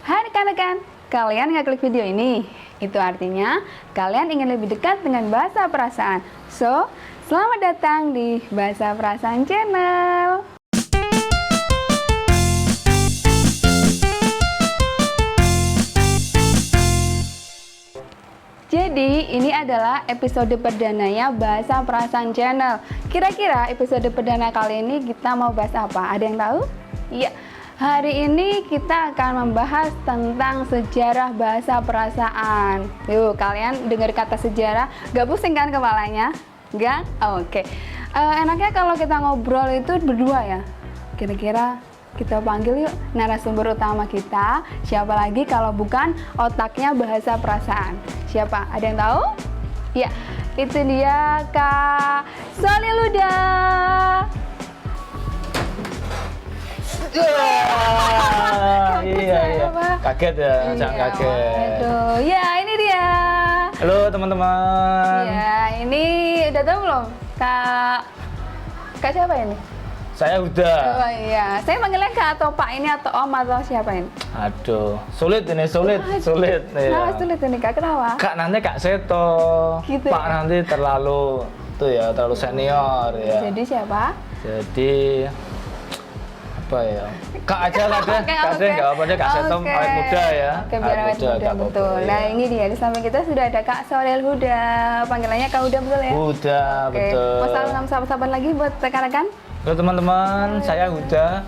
Hai rekan-rekan, kalian ngeklik video ini. Itu artinya kalian ingin lebih dekat dengan bahasa perasaan. So, selamat datang di Bahasa Perasaan Channel. Jadi, ini adalah episode perdananya Bahasa Perasaan Channel. Kira-kira episode perdana kali ini kita mau bahas apa? Ada yang tahu? Iya, hari ini kita akan membahas tentang sejarah bahasa perasaan. Yuk, kalian dengar kata sejarah, gak pusing kan kepalanya? Gak? Oke. Enaknya kalau kita ngobrol itu berdua ya. Kira-kira kita panggil yuk narasumber utama kita. Siapa lagi kalau bukan otaknya bahasa perasaan? Siapa? Ada yang tahu? Ya, itu dia Kak Sholil Huda. Iya. Kaget ya, jangan kaget. Aduh, ya ini dia. Halo teman-teman. Ya, ini udah tahu belum? Kak siapa ini? Saya Huda. Oh iya, saya manggilnya Kak atau Pak ini atau Om atau siapa ini? Aduh, sulit ini, sulit. Kenapa sulit ini Kak? Kenapa? Kak nanti Kak Seto, Gitu Pak ya? nanti terlalu terlalu senior ya. Jadi siapa? Jadi apa ya? Kak aja lah deh, Oke, Kak deh nggak apa deh, Kak Seto Oke. awet muda ya. Oke, biar awet muda, Kak betul. Bobo, Nah ya. ini dia, di samping kita sudah ada Kak Sholil Huda. Panggilannya Kak Huda betul ya? Huda, Oke. betul. Mau salam sahabat-sahabat lagi buat rekan-rekan? Halo teman-teman, saya Huda,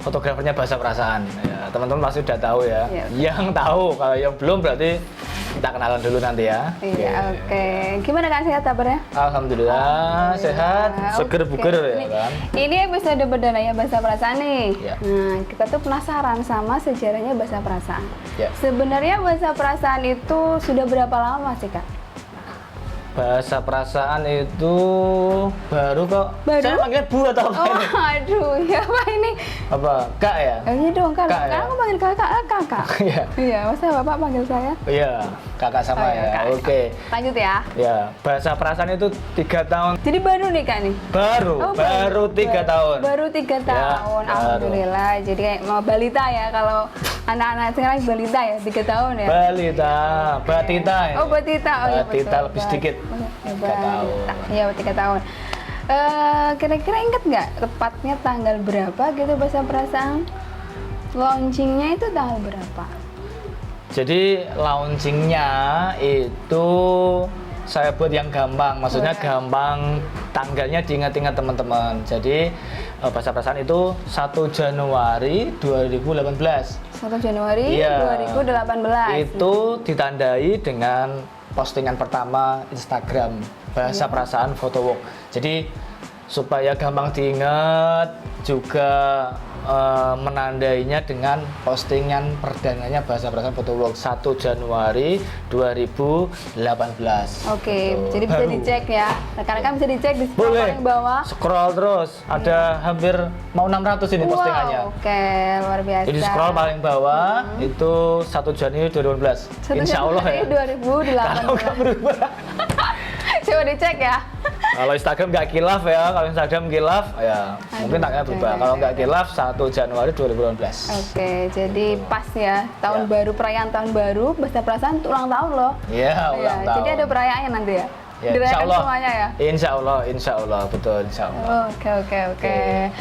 fotografernya Bahasa Perasaan. Ya, teman-teman pasti udah tahu ya. Iya. Yang tahu, kalau yang belum berarti kita kenalan dulu nanti ya. Iya, oke. Gimana Kak, sehat kabarnya? Alhamdulillah, sehat, seger Oke. buger ya kan. Ini episode berdananya bahasa perasaan nih. Ya. Nah, kita tuh penasaran sama sejarahnya bahasa perasaan. Ya. Sebenarnya bahasa perasaan itu sudah berapa lama sih Kak? Bahasa Perasaan itu baru kok. Baru? Saya panggil Bu atau apa Oh, ini? aduh, ya Pak ini. Apa? Kak ya? Iya dong, Kak. Kak, ya? Aku panggil kakak. Iya. Iya, masa Bapak panggil saya? Iya, kakak sama Oh, iya, ya. Kak. Oke. Lanjut ya. Ya, Bahasa Perasaan itu 3 tahun. Jadi baru nih Kak nih? Baru 3 tahun. Baru 3 Ya, tahun. baru. Alhamdulillah. Jadi kayak mau balita ya kalau anak-anak sekarang balita ya, 3 tahun ya. Balita, Batita ya. Oh, Batita. Oh, iya, Batita betul. lebih sedikit. Ya, 3 tahun. Iya, 3 tahun. Kira-kira inget nggak tepatnya tanggal berapa gitu bahasa perasaan? Launchingnya itu tanggal berapa? Jadi launchingnya itu saya buat yang gampang, maksudnya gampang tanggalnya diingat-ingat teman-teman. Jadi Bahasa Perasaan itu 1 Januari 2018. 1 Januari Iya. 2018. Itu ditandai dengan postingan pertama Instagram Bahasa Perasaan Photowalk. Jadi supaya gampang diingat juga menandainya dengan postingan perdananya Bahasa Perasaan Photowalk 1 Januari 2018. Oke, Tuh, jadi bisa baru. dicek ya. Rekan-rekan bisa dicek di sebelah Boleh. paling bawah. Scroll terus, ada hampir mau 600 ini postingannya. Wow, oke, luar biasa. Jadi scroll paling bawah itu 1 Januari 2018. 1 Insya Allah ya. Januari 2018. Kalau nggak berubah. Coba dicek ya. Kalau Instagram nggak kilaf ya, kalau Instagram kilaf ya mungkin tanggalnya berubah. Kalau nggak kilaf 1 Januari 2018. Oke, jadi pas ya tahun Ya. baru, perayaan tahun baru, Bahasa Perasaan tuh ulang tahun loh. Iya, ulang Ya, tahun. jadi ada perayaannya nanti ya. Ya, Dirayakan semuanya ya. Insya Allah, betul insya Allah. Oke.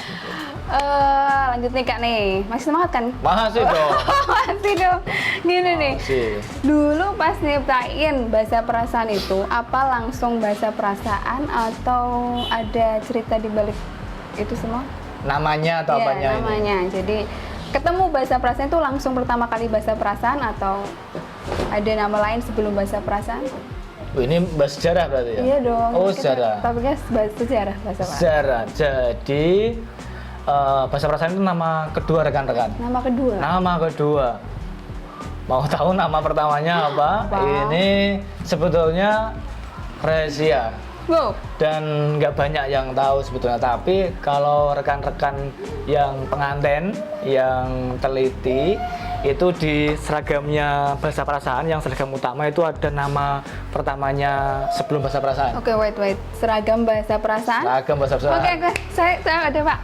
Lanjut nih Kak nih. Masih semangat kan? Masih dong. Masih dong. Gini nih. Masih. Dulu pas nyiptain bahasa perasaan itu, apa langsung bahasa perasaan atau ada cerita di balik itu semua? Namanya atau Iya, apanya ini? namanya. Jadi ketemu bahasa perasaan itu langsung pertama kali bahasa perasaan atau ada nama lain sebelum bahasa perasaan? Oh, ini bahas sejarah berarti ya? Iya dong. Oh, Kita sejarah. Topiknya sejarah bahasa perasaan. Sejarah. Jadi Bahasa Perasaan itu nama kedua rekan-rekan. Nama kedua. Nama kedua. Mau tahu nama pertamanya apa? Apa? Ini sebetulnya rahasia Wow. dan nggak banyak yang tahu sebetulnya. Tapi kalau rekan-rekan yang pengantin, yang teliti, itu di seragamnya Bahasa Perasaan yang seragam utama itu ada nama pertamanya sebelum Bahasa Perasaan. Oke, wait. Seragam bahasa perasaan. Seragam Bahasa Perasaan. Oke. Saya ada Pak.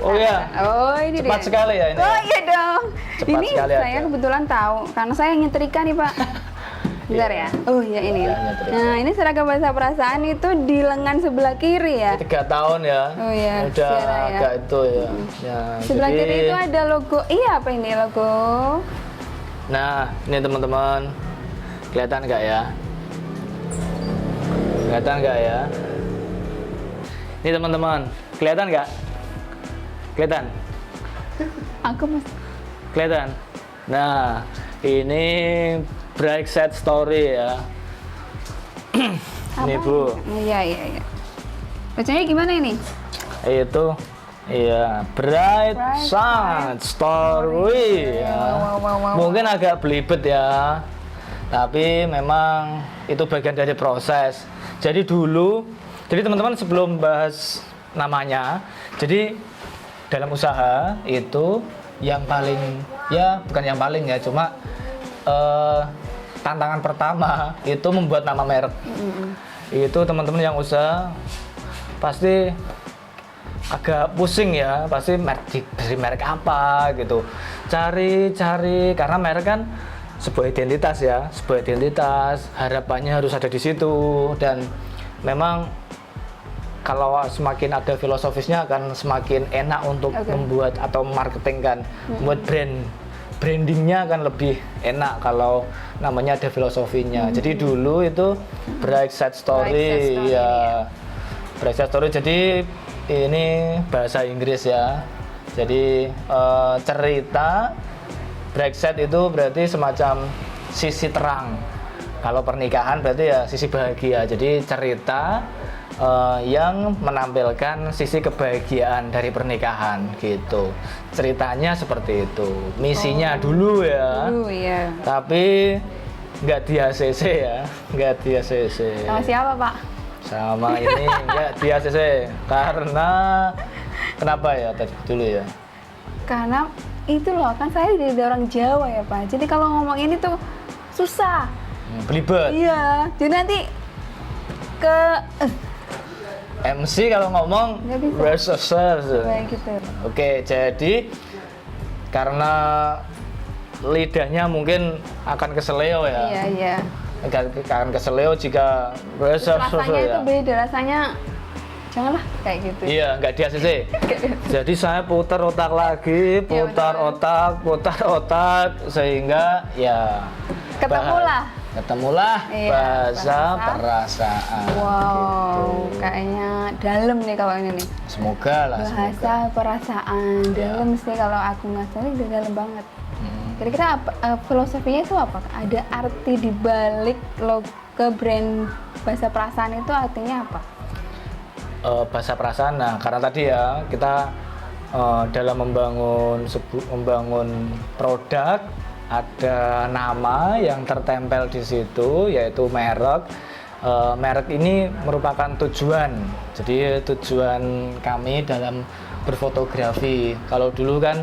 Oh iya. Oh ini Cepat dia. sekali ya ini. Oh iya dong. Cepat Ini sekali saya aja. kebetulan tahu karena saya nyetrika nih Pak. Bentar ya. Oh iya ini. Iya, nyetrika. Nah ini seragam bahasa perasaan itu di lengan sebelah kiri ya. 3 tahun ya. Oh iya, Udah Sierra ya. agak itu ya. Ya, Sebelah jadi- kiri itu ada logo. Iya apa ini logo? Nah, ini teman-teman. Kelihatan nggak ya? Kelihatan nggak ya? Ini teman-teman. Kelihatan nggak? Kelihatan? Aku mas. Kelihatan? Nah, ini Bright Set Story ya. Ini Bu. Iya iya iya. Bacanya gimana ini? Itu iya Bright Bright Sun Story ya. Wow. Mungkin agak belibet ya, tapi memang itu bagian dari proses. Jadi teman-teman sebelum bahas namanya, jadi dalam usaha itu yang paling ya bukan yang paling ya, cuma tantangan pertama itu membuat nama merek. Itu teman-teman yang usaha pasti agak pusing ya, pasti merek apa gitu, cari karena merek kan sebuah identitas ya, sebuah identitas, harapannya harus ada di situ. Dan memang kalau semakin ada filosofisnya akan semakin enak untuk membuat atau marketing kan, membuat brandingnya akan lebih enak kalau namanya ada filosofinya. Jadi dulu itu Bright Set Story ya. Bright Set Story, jadi ini bahasa Inggris ya. Jadi cerita Bright Set itu berarti semacam sisi terang. Kalau pernikahan berarti ya sisi bahagia. Jadi cerita yang menampilkan sisi kebahagiaan dari pernikahan gitu. Ceritanya seperti itu. Misinya dulu ya. Iya. Tapi nggak di ACC ya, nggak di ACC. Sama siapa Pak? Sama ini nggak di ACC karena kenapa ya tadi dulu ya? Karena itu loh kan saya dari orang Jawa ya Pak. Jadi kalau ngomong ini tuh susah. Belibet. Iya. Jadi nanti ke MC kalau ngomong Nggak bisa. research. kayak gitu. Oke, jadi karena lidahnya mungkin akan keseleo ya. Iya. Akan keseleo jika research Rasanya itu ya. beda, rasanya janganlah kayak gitu. Iya, nggak di ACC. Jadi saya putar otak lagi, putar otak sehingga ya ketemulah Iya, bahasa bahasa perasaan. Wow, kayaknya dalam nih kalau ini nih. Semoga lah. Bahasa perasaan dalam sih kalau aku nggak salah udah dalam banget. Kira-kira filosofinya itu apa? Ada arti di balik logo brand bahasa perasaan itu artinya apa? Bahasa perasaan. Nah, karena tadi ya kita dalam membangun produk ada nama yang tertempel di situ yaitu merek. Merek ini merupakan tujuan. Jadi tujuan kami dalam berfotografi. Kalau dulu kan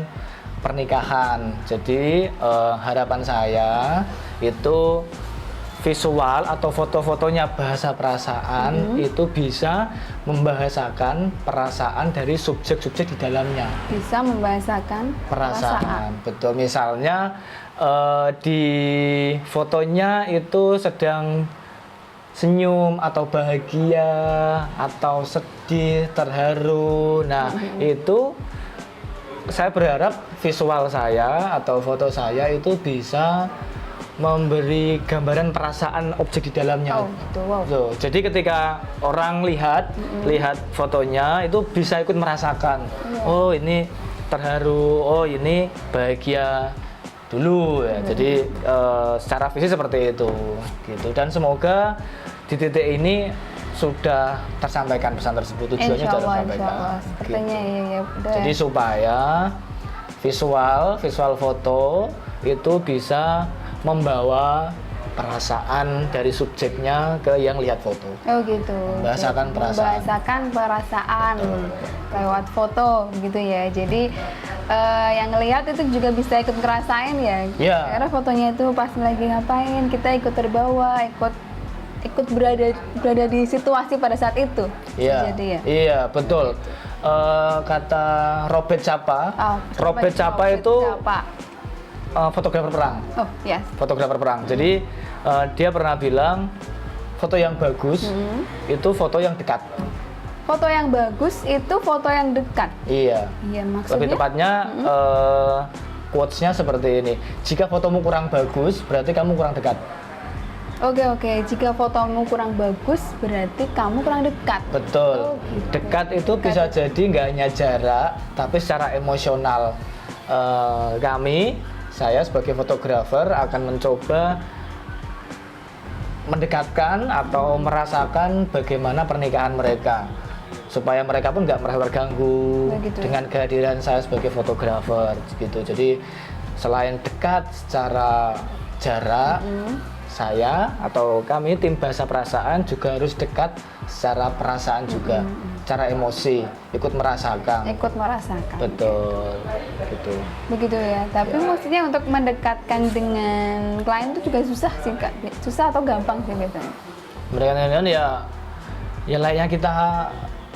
pernikahan. Jadi harapan saya itu visual atau foto-fotonya bahasa perasaan itu bisa membahasakan perasaan dari subjek-subjek di dalamnya. Bisa membahasakan Perasaan. Betul. Misalnya di fotonya itu sedang senyum atau bahagia atau sedih, terharu. Nah, itu saya berharap visual saya atau foto saya itu bisa memberi gambaran perasaan objek di dalamnya. Oh, gitu. Wow. So, jadi ketika orang lihat fotonya itu bisa ikut merasakan. Oh, ini terharu. Oh, ini bahagia dulu ya. Jadi secara fisik seperti itu gitu. Dan semoga di titik ini sudah tersampaikan pesan tersebut, tujuannya sudah tersampaikan. Insyaallah. Sepertinya iya. Jadi supaya visual foto itu bisa membawa perasaan dari subjeknya ke yang lihat foto. Oh gitu. Membahasakan perasaan. Membahasakan perasaan lewat foto gitu ya. Jadi yang ngelihat itu juga bisa ikut ngerasain ya. Iya. Karena fotonya itu pas lagi ngapain, kita ikut terbawa, ikut berada di situasi pada saat itu. Iya. Jadi ya. Iya, betul. kata Robert Capa. Oh, Robert Capa itu Capa. fotografer perang. Oh, yes. Fotografer perang. Jadi dia pernah bilang foto yang bagus itu foto yang dekat. Foto yang bagus itu foto yang dekat. Iya. Iya, maksudnya. Lebih tepatnya quotes-nya seperti ini. Jika fotomu kurang bagus, berarti kamu kurang dekat. Oke. Jika fotomu kurang bagus, berarti kamu kurang dekat. Betul. Oh, gitu. Dekat itu bisa jadi nggak hanya jarak, tapi secara emosional. Saya sebagai fotografer akan mencoba mendekatkan atau merasakan bagaimana pernikahan mereka, supaya mereka pun nggak merasa terganggu dengan kehadiran saya sebagai fotografer gitu. Jadi selain dekat secara jarak, saya atau kami tim Bahasa Perasaan juga harus dekat secara perasaan juga, cara emosi, ikut merasakan. Betul, gitu. Begitu ya. Tapi maksudnya untuk mendekatkan dengan klien itu juga susah sih, Kak. Susah atau gampang sih biasanya? Mendekatkan ya layaknya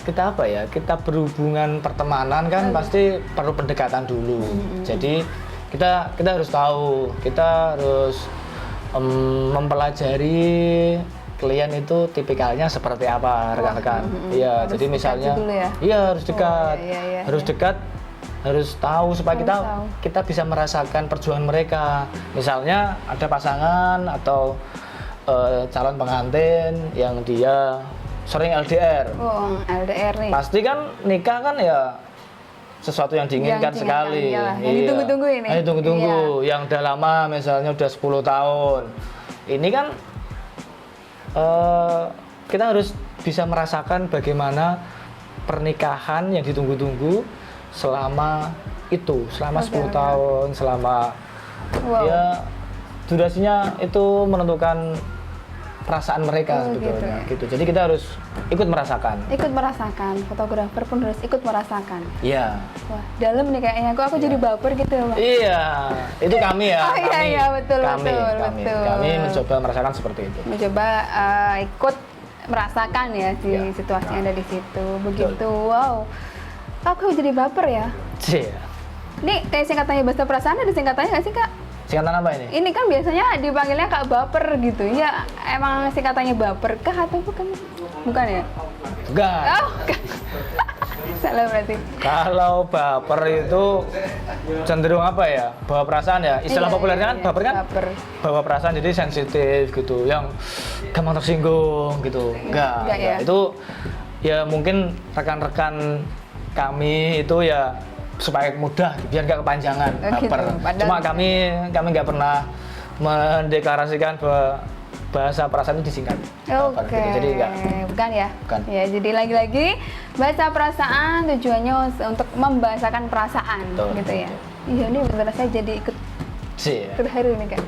kita apa ya? Kita berhubungan pertemanan kan pasti perlu pendekatan dulu. Jadi kita harus tahu, kita harus mempelajari klien itu tipikalnya seperti apa, rekan-rekan. Iya, jadi misalnya harus dekat. Harus dekat, harus tahu supaya kita bisa merasakan perjuangan mereka. Misalnya ada pasangan atau calon pengantin yang dia sering LDR. Oh, LDR nih. Pasti kan nikah kan ya sesuatu yang diinginkan sekali. Yang ditunggu-tunggu ini. Yang ditunggu-tunggu, yang udah lama, misalnya udah 10 tahun. Ini kan kita harus bisa merasakan bagaimana pernikahan yang ditunggu-tunggu selama 10 tahun, selama ya durasinya itu menentukan perasaan mereka sebetulnya gitu. Jadi kita harus ikut merasakan. Fotografer pun harus ikut merasakan. Iya. Wah, dalam nih kayaknya aku jadi baper gitu loh. Iya, itu kami ya. Iya, betul. Kami mencoba merasakan seperti itu. Mencoba ikut merasakan ya situasi yang ada di situ. Begitu. Betul. Wow. Aku jadi baper ya. Iya. Ini kayak singkatannya Bahasa Perasaan, ada singkatannya nggak sih, Kak? Singkatan apa ini? Ini kan biasanya dipanggilnya Kak Baper gitu. Ya, emang singkatannya Baper kah atau bukan? Bukan ya? Bukan. Oh, salah berarti. Kalau baper itu cenderung apa ya? Bawa perasaan ya. Istilah populernya kan baper kan? Bawa perasaan, jadi sensitif gitu, yang gampang tersinggung gitu. Enggak ya. Itu ya mungkin rekan-rekan kami itu ya supaya mudah, biar nggak kepanjangan baper. Cuma kami nggak pernah mendeklarasikan bahwa bahasa perasaan itu disingkat. Oke. Gitu. Jadi enggak. Bukan ya? Bukan. Ya, jadi lagi-lagi bahasa perasaan tujuannya untuk membahasakan perasaan. Betul. Gitu ya. Iya, ini benar saya jadi ikut terharu nih, Kak.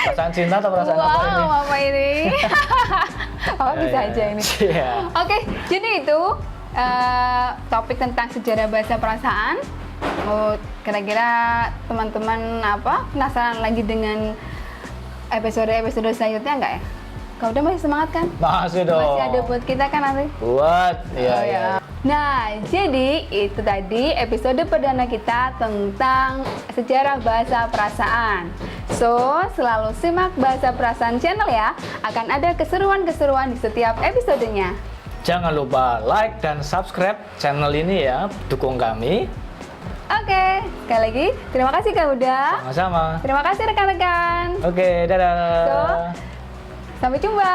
Perasaan cinta atau perasaan apa ini? Wow, apa ini? Oh, bisa aja ini. Oke, jadi itu topik tentang sejarah bahasa perasaan. Kira-kira teman-teman penasaran lagi dengan episode selanjutnya nggak ya? Kau udah masih semangat kan? Masih dong. Masih ada buat kita kan nanti? Buat, iya. Nah, jadi itu tadi episode perdana kita tentang sejarah bahasa perasaan. So, selalu simak Bahasa Perasaan Channel ya. Akan ada keseruan-keseruan di setiap episodenya. Jangan lupa like dan subscribe channel ini ya, dukung kami. Oke, sekali lagi terima kasih Kak Uda. Sama-sama. Terima kasih rekan-rekan. Oke, dadah. So, sampai jumpa.